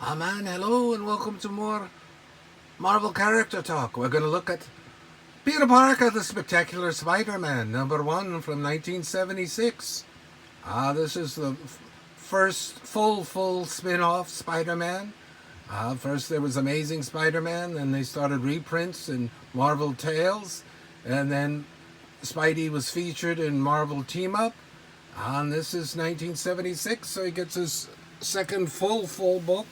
Ah man, hello and welcome to more Marvel character talk. We're going to look at Peter Parker, the Spectacular Spider-Man, #1 from 1976. This is the first full spin-off Spider-Man. First there was Amazing Spider-Man, then they started reprints in Marvel Tales, and then Spidey was featured in Marvel Team Up. And this is 1976, so he gets his second full book,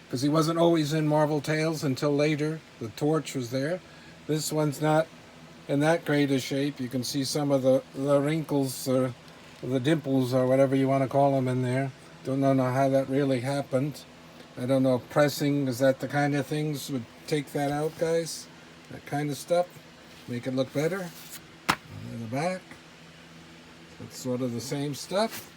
because he wasn't always in Marvel Tales until later. The Torch was there. This one's not in that great a shape. You can see some of the wrinkles or the dimples or whatever you want to call them in there. Don't know how that really happened. I don't know if pressing, is that the kind of things would take that out, guys? That kind of stuff. Make it look better. And in the back, it's sort of the same stuff.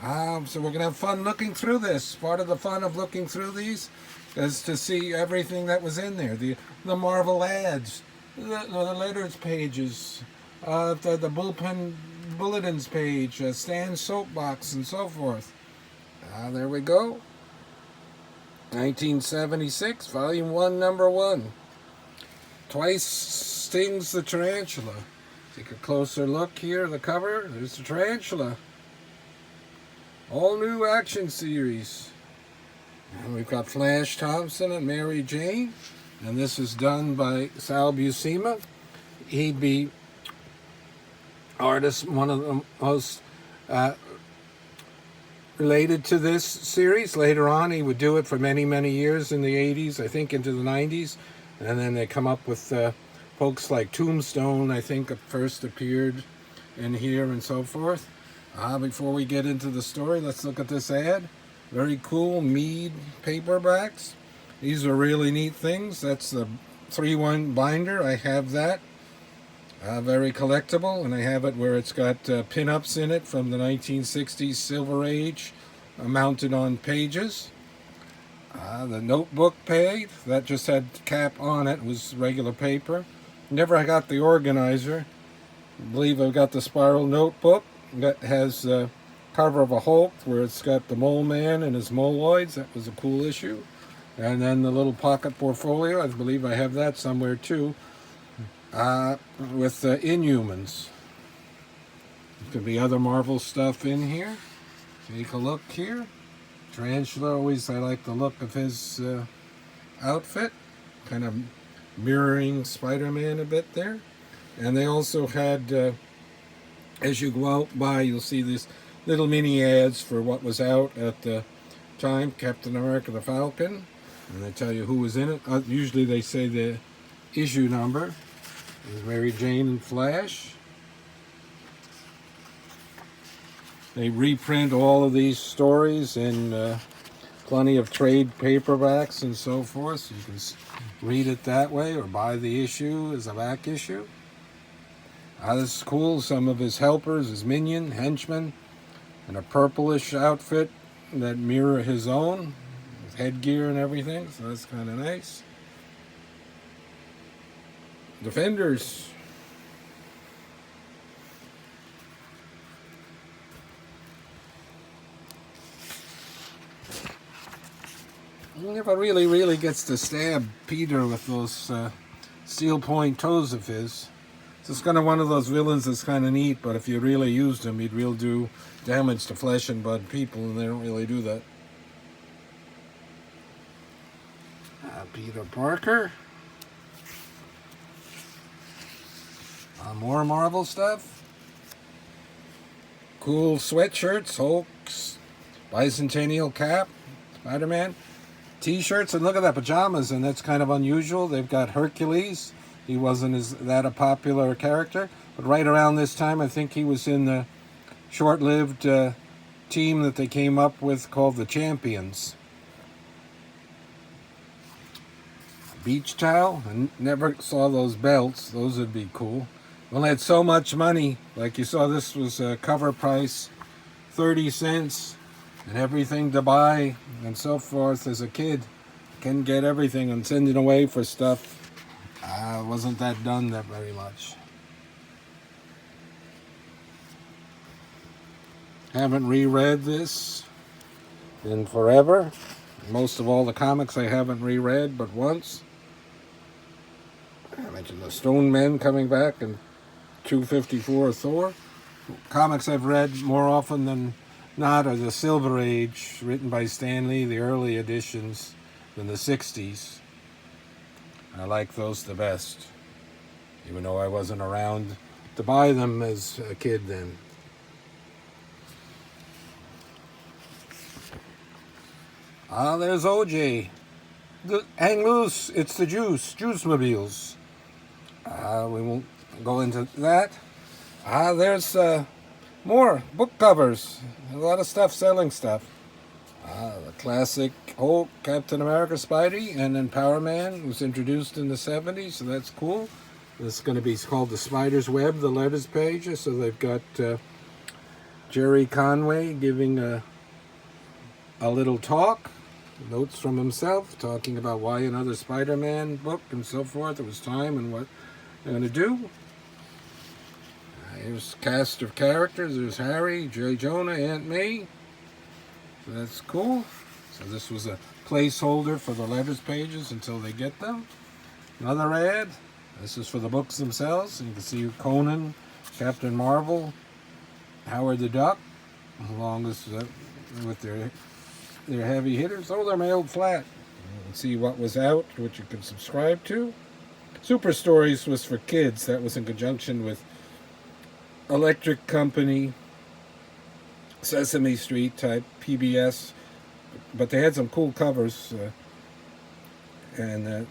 So we're going to have fun looking through this. Part of the fun of looking through these is to see everything that was in there. The Marvel ads, the letters pages, the bullpen bulletins page, Stan's soapbox, and so forth. There we go. 1976, Volume 1, Number 1. Twice stings the tarantula. Take a closer look here, the cover. There's the tarantula. All new action series. And we've got Flash Thompson and Mary Jane. And this is done by Sal Buscema. He'd be artist, one of the most related to this series. Later on, he would do it for many years in the 80s, I think into the 90s. And then they come up with folks like Tombstone, I think, first appeared in here and so forth. Before we get into the story, let's look at this ad. Very cool Mead paperbacks. These are really neat things. That's the 3-1 binder. I have that. Very collectible, and I have it where it's got pin-ups in it from the 1960s Silver Age mounted on pages. The notebook page, that just had cap on it, was regular paper. Never got the organizer. I believe I've got the spiral notebook. That has the cover of a Hulk where it's got the Mole Man and his moloids. That was a cool issue. And then the little pocket portfolio. I believe I have that somewhere too. With Inhumans. There could be other Marvel stuff in here. Take a look here. Tarantula, always I like the look of his outfit. Kind of mirroring Spider-Man a bit there. And they also had... as you go out by, you'll see these little mini ads for what was out at the time, Captain America the Falcon, and they tell you who was in it. Usually they say the issue number. There's Mary Jane and Flash. They reprint all of these stories in plenty of trade paperbacks and so forth, so you can read it that way or buy the issue as a back issue. This is cool. Some of his helpers, his minion, henchmen, and a purplish outfit that mirror his own, with headgear and everything, so that's kind of nice. Defenders. He never really gets to stab Peter with those steel point toes of his. So it's kind of one of those villains that's kind of neat, but if you really used him, he'd really do damage to flesh and blood people, and they don't really do that. Peter Parker. More Marvel stuff. Cool sweatshirts, Hulks, Bicentennial Cap, Spider-Man. T-shirts, and look at that, pajamas, and that's kind of unusual. They've got Hercules. He wasn't that a popular character, but right around this time, I think he was in the short-lived team that they came up with called the Champions. Beach towel. I never saw those belts. Those would be cool. Well, I had so much money. Like you saw, this was a cover price, 30 cents, and everything to buy and so forth. As a kid, can get everything and send it away for stuff. Wasn't that done that very much. Haven't reread this in forever. Most of all the comics I haven't reread but once. I mentioned the Stone Men coming back in 254 Thor. Comics I've read more often than not are the Silver Age, written by Stan Lee, the early editions in the 60s. I like those the best, even though I wasn't around to buy them as a kid then. There's OJ. Hang loose, it's the Juice Mobiles. We won't go into that. There's more book covers. A lot of stuff selling stuff. The classic Hulk, Captain America, Spidey, and then Power Man was introduced in the 70s, so that's cool. This is going to be called the Spider's Web, the letters pages. So they've got Jerry Conway giving a little talk, notes from himself, talking about why another Spider-Man book and so forth. It was time and what they're going to do. Here's a cast of characters. There's Harry, J. Jonah, Aunt May. So that's cool. So this was a placeholder for the letters pages until they get them. Another ad. This is for the books themselves. You can see Conan, Captain Marvel, Howard the Duck, along with their heavy hitters. Oh, they're mailed flat. You can see what was out, which you can subscribe to. Super Stories was for kids. That was in conjunction with Electric Company, Sesame Street type PBS, but they had some cool covers and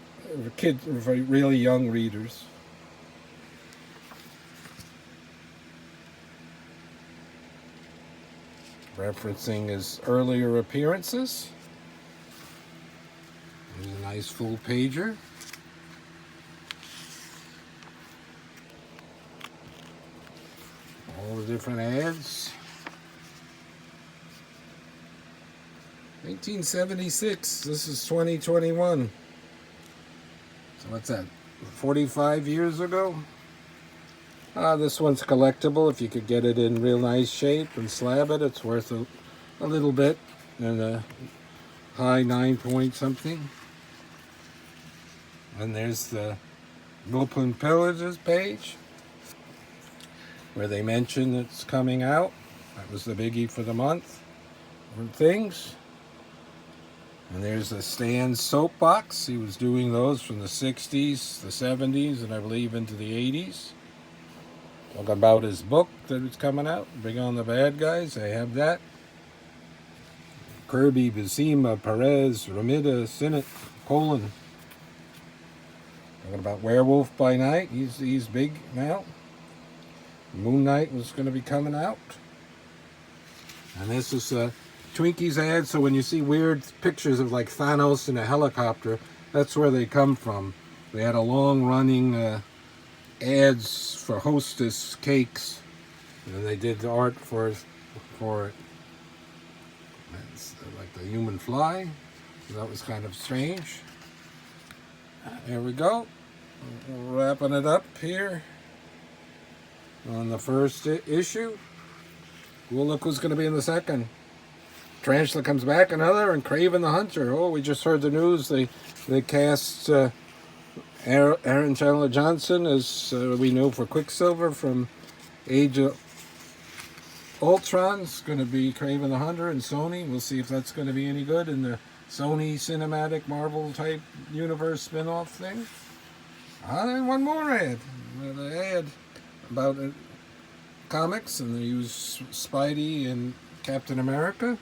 kids, really young readers. Referencing his earlier appearances. There's a nice full pager. All the different ads. 1976. This is 2021. So what's that? 45 years ago? This one's collectible. If you could get it in real nice shape and slab it, it's worth a little bit. And a high 9 point something. And there's the Open Pillages page, where they mention it's coming out. That was the biggie for the month. Different things. And there's a Stan's soapbox. He was doing those from the 60s, the 70s, and I believe into the 80s. Talking about his book that was coming out, Bring on the Bad Guys. I have that. Kirby, Buscema, Perez, Ramita, Sinnott, Colin. Talking about Werewolf by Night. He's big now. Moon Knight was going to be coming out. And this is a Twinkies ad, so when you see weird pictures of like Thanos in a helicopter, that's where they come from. They had a long-running ads for Hostess cakes, and they did the art for it. That's like the human fly. So that was kind of strange. There we go. Wrapping it up here on the first issue. We'll look who's going to be in the second. Tarantula comes back, another, and Kraven the Hunter. Oh, we just heard the news. They cast Aaron Chandler Johnson, as we know, for Quicksilver from Age of Ultron. It's going to be Kraven the Hunter and Sony. We'll see if that's going to be any good in the Sony cinematic Marvel type universe spin-off thing. Then one more ad. An ad about comics, and they use Spidey and Captain America.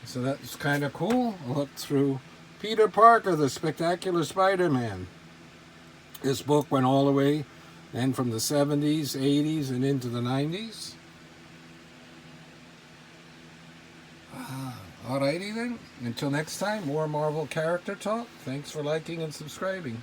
So that's kind of cool. I looked through Peter Parker, the Spectacular Spider-Man. This book went all the way then from the 70s, 80s, and into the 90s. Alrighty then. Until next time, more Marvel character talk. Thanks for liking and subscribing.